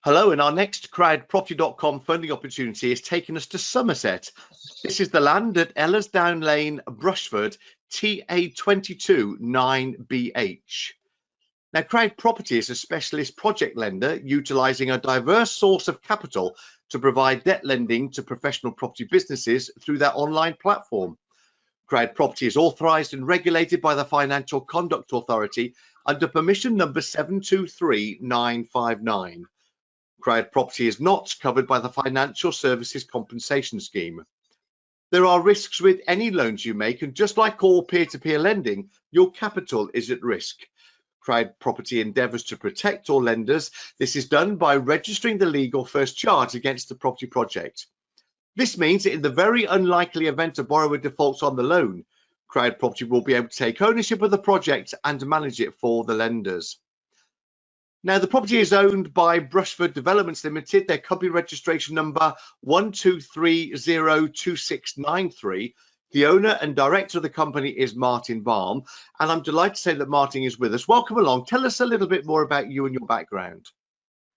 Hello, and our next CrowdProperty.com funding opportunity is taking us to Somerset. This is the land at Ellersdown Lane, Brushford, TA22 9BH. Now, CrowdProperty is a specialist project lender utilising a diverse source of capital to provide debt lending to professional property businesses through their online platform. CrowdProperty is authorised and regulated by the Financial Conduct Authority under permission number 723959. CrowdProperty is not covered by the Financial Services Compensation Scheme. There are risks with any loans you make, and just like all peer-to-peer lending, your capital is at risk. CrowdProperty endeavours to protect all lenders. This is done by registering the legal first charge against the property project. This means that in the very unlikely event a borrower defaults on the loan, CrowdProperty will be able to take ownership of the project and manage it for the lenders. Now, the property is owned by Brushford Developments Limited, their company registration number 12302693. The owner and director of the company is Martin Baum, and I'm delighted to say that Martin is with us. Welcome along. Tell us a little bit more about you and your background.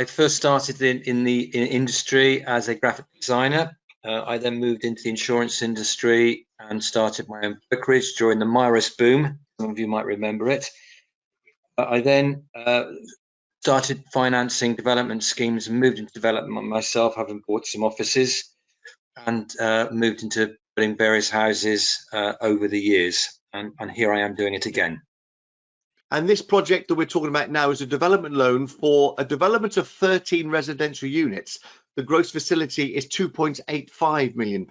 I first started in the industry as a graphic designer. I then moved into the insurance industry and started my own brokerage during the Miras boom. Some of you might remember it. I then started financing development schemes and moved into development myself, having bought some offices, and moved into building various houses over the years. And here I am doing it again. And this project that we're talking about now is a development loan for a development of 13 residential units. The gross facility is £2.85 million.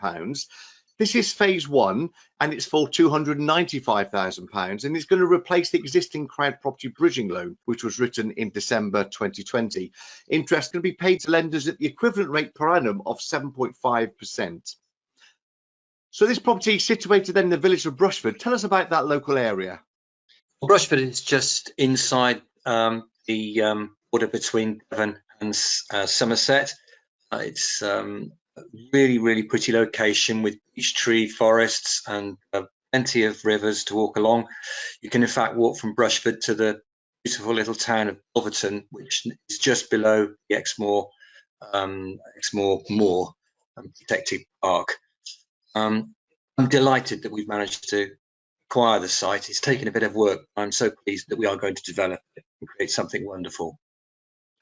This is phase one, and it's for £295,000, and it's going to replace the existing CrowdProperty bridging loan, which was written in December 2020. Interest can be paid to lenders at the equivalent rate per annum of 7.5%. So this property is situated in the village of Brushford. Tell us about that local area. Brushford is just inside the border between Devon and Somerset. It's really pretty location with beech tree forests and plenty of rivers to walk along. You can in fact walk from Brushford to the beautiful little town of Dulverton, which is just below the Exmoor Moor Protected Park. I'm delighted that we've managed to acquire the site. It's taken a bit of work. I'm so pleased that we are going to develop it and create something wonderful.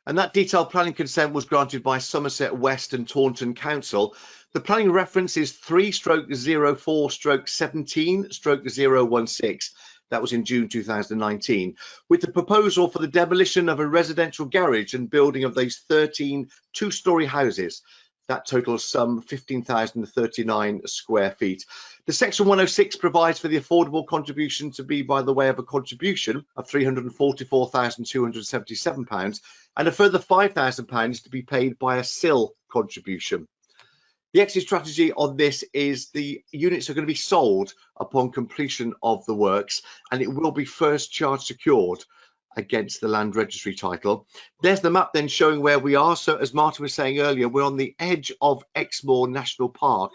And that detailed planning consent was granted by Somerset West and Taunton Council. The planning reference is 3/04/17/016. That was in June 2019, with the proposal for the demolition of a residential garage and building of these 13 two-storey houses. That totals some 15,039 square feet. The Section 106 provides for the affordable contribution to be by the way of a contribution of £344,277 and a further £5,000 to be paid by a SIL contribution. The exit strategy on this is the units are going to be sold upon completion of the works, and it will be first charge secured against the land registry title. There's the map then showing where we are. So as Martin was saying earlier, we're on the edge of Exmoor National Park,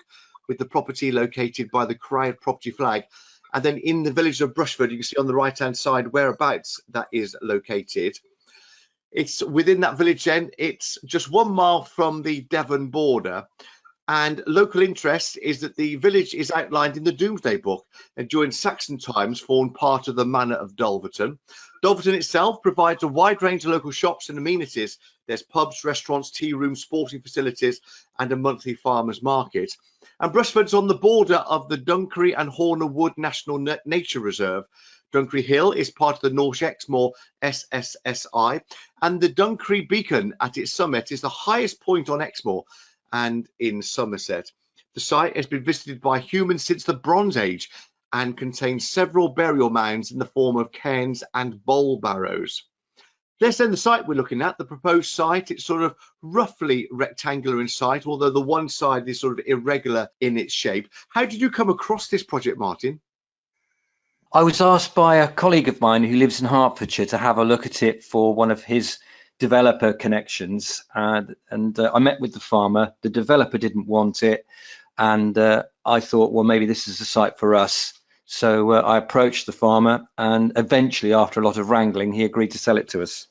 with the property located by the CrowdProperty flag. And then in the village of Brushford, you can see on the right hand side whereabouts that is located. It's within that village then. It's just 1 mile from the Devon border. And local interest is that the village is outlined in the Domesday Book and during Saxon times formed part of the manor of Dulverton. Dulverton itself provides a wide range of local shops and amenities. There's pubs, restaurants, tea rooms, sporting facilities, and a monthly farmers market. And Brushford's on the border of the Dunkery and Horner Wood National Nature Reserve. Dunkery Hill is part of the North Exmoor SSSI, and the Dunkery Beacon at its summit is the highest point on Exmoor and in Somerset. The site has been visited by humans since the Bronze Age and contains several burial mounds in the form of cairns and bowl barrows. There's then the site we're looking at, the proposed site. It's sort of roughly rectangular in size, although the one side is sort of irregular in its shape. How did you come across this project, Martin? I was asked by a colleague of mine who lives in Hertfordshire to have a look at it for one of his developer connections, and I met with the farmer. The developer didn't want it, and I thought, well, maybe this is the site for us. So I approached the farmer, and eventually, after a lot of wrangling, he agreed to sell it to us.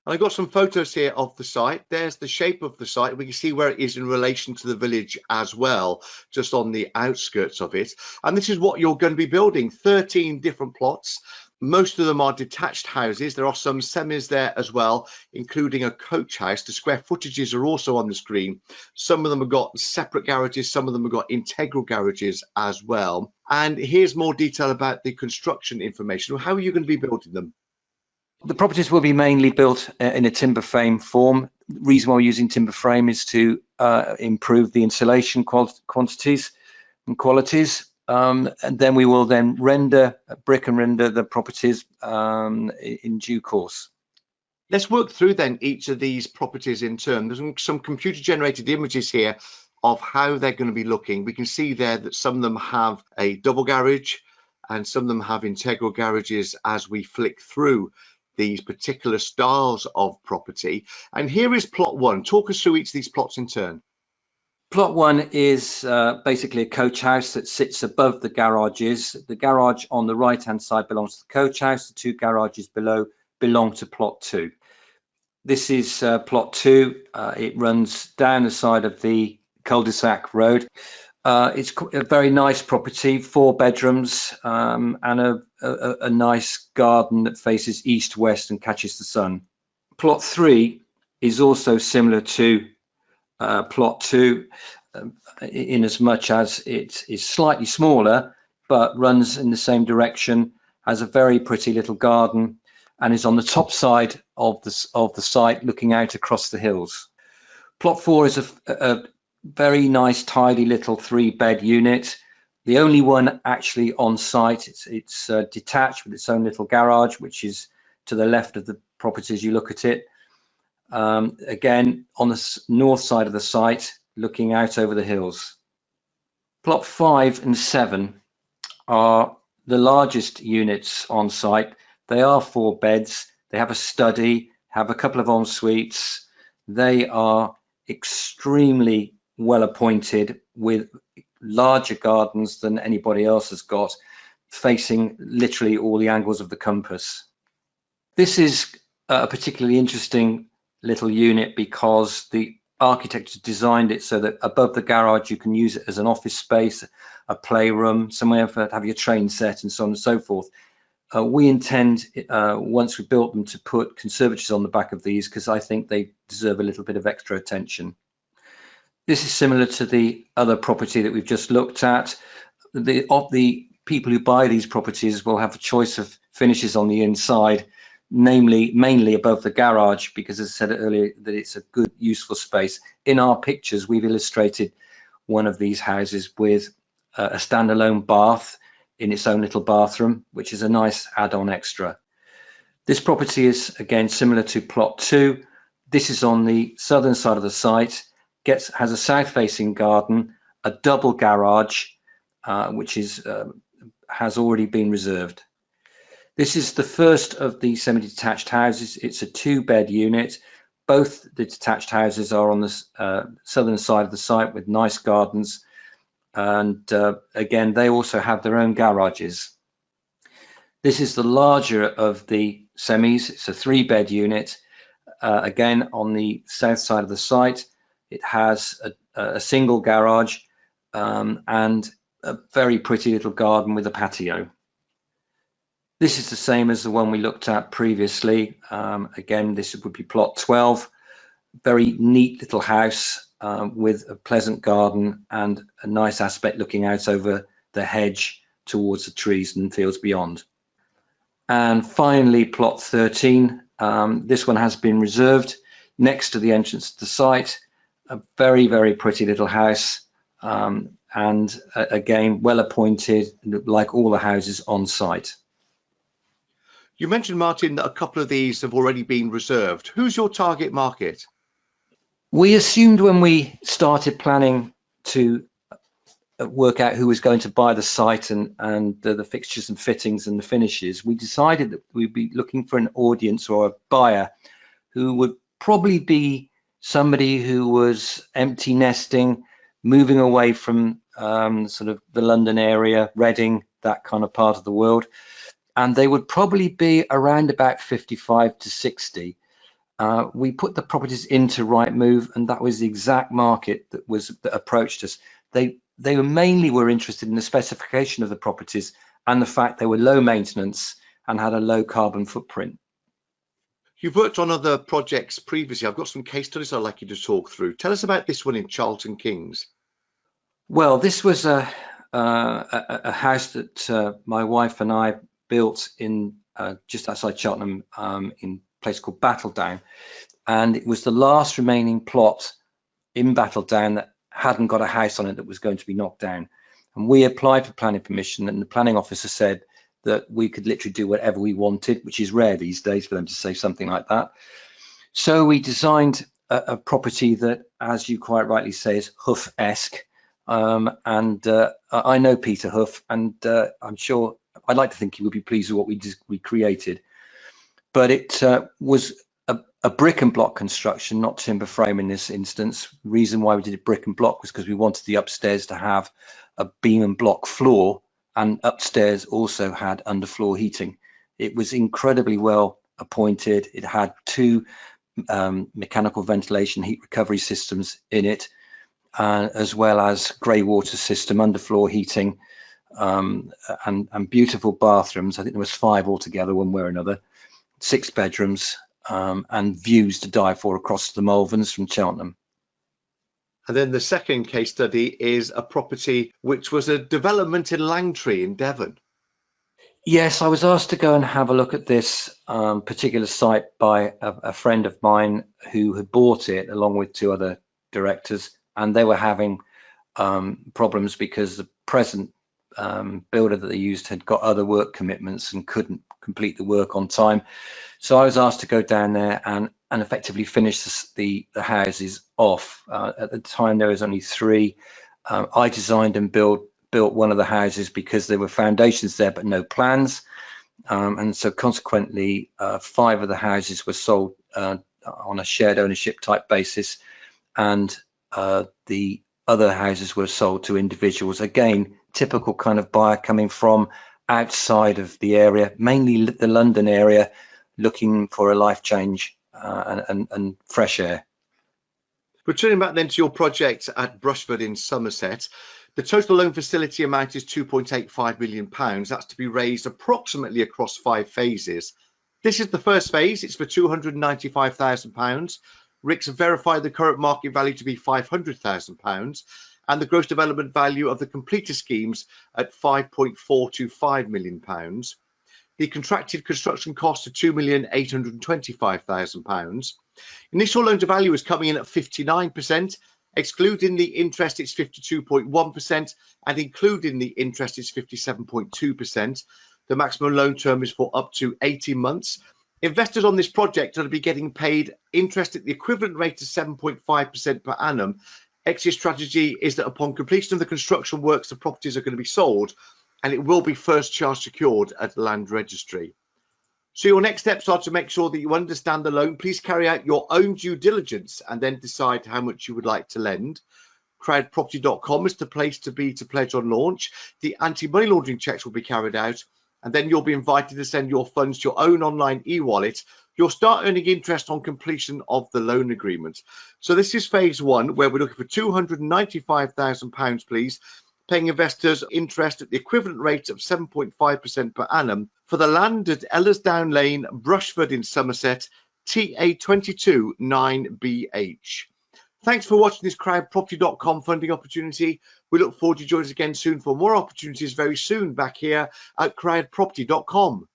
And I've got some photos here of the site. There's the shape of the site. We can see where it is in relation to the village as well, just on the outskirts of it. And this is what you're going to be building, 13 different plots. Most of them are detached houses. There are some semis there as well, including a coach house. The square footages are also on the screen. Some of them have got separate garages. Some of them have got integral garages as well. And here's more detail about the construction information. How are you going to be building them? The properties will be mainly built in a timber frame form. The reason why we're using timber frame is to improve the insulation quantities and qualities. And then we will then brick and render the properties in due course. Let's work through then each of these properties in turn. There's some computer generated images here of how they're going to be looking. We can see there that some of them have a double garage and some of them have integral garages as we flick through these particular styles of property. And here is plot one. Talk us through each of these plots in turn. Plot one is basically a coach house that sits above the garages. The garage on the right hand side belongs to the coach house. The two garages below belong to plot two. This is plot two. It runs down the side of the cul-de-sac road. It's a very nice property, 4 bedrooms and a nice garden that faces east-west and catches the sun. Plot 3 is also similar to plot 2 in as much as it is slightly smaller but runs in the same direction, has a very pretty little garden and is on the top side of the site looking out across the hills. Plot 4 is a very nice tidy little 3-bed unit, the only one actually on site. It's detached with its own little garage, which is to the left of the property as you look at it. Again, on the north side of the site, looking out over the hills. Plot 5 and 7 are the largest units on site. They are 4 beds. They have a study, have a couple of en suites. They are extremely well appointed with larger gardens than anybody else has got, facing literally all the angles of the compass. This is a particularly interesting little unit because the architect designed it so that above the garage you can use it as an office space, a playroom, somewhere to have your train set and so on and so forth. We intend, once we built them, to put conservatories on the back of these because I think they deserve a little bit of extra attention. This is similar to the other property that we've just looked at. The people who buy these properties will have a choice of finishes on the inside, mainly above the garage, because as I said earlier, that it's a good, useful space. In our pictures, we've illustrated one of these houses with a standalone bath in its own little bathroom, which is a nice add-on extra. This property is again similar to plot 2. This is on the southern side of the site. Has a south-facing garden, a double garage, which has already been reserved. This is the first of the semi-detached houses. It's a 2-bed unit. Both the detached houses are on the southern side of the site with nice gardens, and again, they also have their own garages. This is the larger of the semis. It's a 3-bed unit, again on the south side of the site. It has a single garage and a very pretty little garden with a patio. This is the same as the one we looked at previously. Again, this would be plot 12. Very neat little house with a pleasant garden and a nice aspect looking out over the hedge towards the trees and fields beyond. And finally, plot 13. This one has been reserved next to the entrance to the site. A very, very pretty little house, and again, well appointed, like all the houses on site. You mentioned, Martin, that a couple of these have already been reserved. Who's your target market? We assumed when we started planning to work out who was going to buy the site and the fixtures and fittings and the finishes, we decided that we'd be looking for an audience or a buyer who would probably be somebody who was empty nesting, moving away from sort of the London area, Reading, that kind of part of the world. And they would probably be around about 55 to 60. we put the properties into Rightmove, and that was the exact market that approached us. They mainly were interested in the specification of the properties and the fact they were low maintenance and had a low carbon footprint. You've worked on other projects previously. I've got some case studies I'd like you to talk through. Tell us about this one in Charlton Kings. Well, this was a house that my wife and I built in just outside Cheltenham, in a place called Battledown, and it was the last remaining plot in Battledown that hadn't got a house on it that was going to be knocked down. And we applied for planning permission, and the planning officer said that we could literally do whatever we wanted, which is rare these days for them to say something like that. So we designed a property that, as you quite rightly say, is Hough-esque. I know Peter Hough, and I'm sure I'd like to think he would be pleased with what we created. But it was a brick and block construction, not timber frame in this instance. The reason why we did it brick and block was because we wanted the upstairs to have a beam and block floor, and upstairs also had underfloor heating. It was incredibly well appointed. It had two mechanical ventilation heat recovery systems in it, as well as grey water system, underfloor heating, and beautiful bathrooms. I think there was 5 altogether, one way or another, 6 bedrooms, and views to die for across the Malverns from Cheltenham. And then the second case study is a property which was a development in Langtree in Devon. Yes, I was asked to go and have a look at this particular site by a friend of mine who had bought it along with 2 other directors, and they were having problems because the present builder that they used had got other work commitments and couldn't complete the work on time. So I was asked to go down there and effectively finish the houses off. At the time there was only 3. I designed and built one of the houses because there were foundations there but no plans, and so consequently 5 of the houses were sold on a shared ownership type basis, and the other houses were sold to individuals. Again, typical kind of buyer coming from outside of the area, mainly the London area, looking for a life change and fresh air. Returning back then to your project at Brushford in Somerset, the total loan facility amount is £2.85 million. That's to be raised approximately across 5 phases. This is the first phase. It's for £295,000. RICS have verified the current market value to be £500,000 and the gross development value of the completed schemes at £5.425 million. The contracted construction costs are £2,825,000. Initial loan to value is coming in at 59%. Excluding the interest, it's 52.1%, and including the interest, it's 57.2%. The maximum loan term is for up to 18 months. Investors on this project are to be getting paid interest at the equivalent rate of 7.5% per annum. Exit strategy is that upon completion of the construction works, the properties are going to be sold, and it will be first charge secured at the land registry. So your next steps are to make sure that you understand the loan. Please carry out your own due diligence and then decide how much you would like to lend. CrowdProperty.com is the place to be to pledge on launch. The anti-money laundering checks will be carried out, and then you'll be invited to send your funds to your own online e-wallet. You'll start earning interest on completion of the loan agreement. So this is phase 1, where we're looking for £295,000, please, paying investors interest at the equivalent rate of 7.5% per annum for the land at Ellersdown Lane, Brushford in Somerset, TA22 9BH. Thanks for watching this CrowdProperty.com funding opportunity. We look forward to joining us again soon for more opportunities very soon back here at CrowdProperty.com.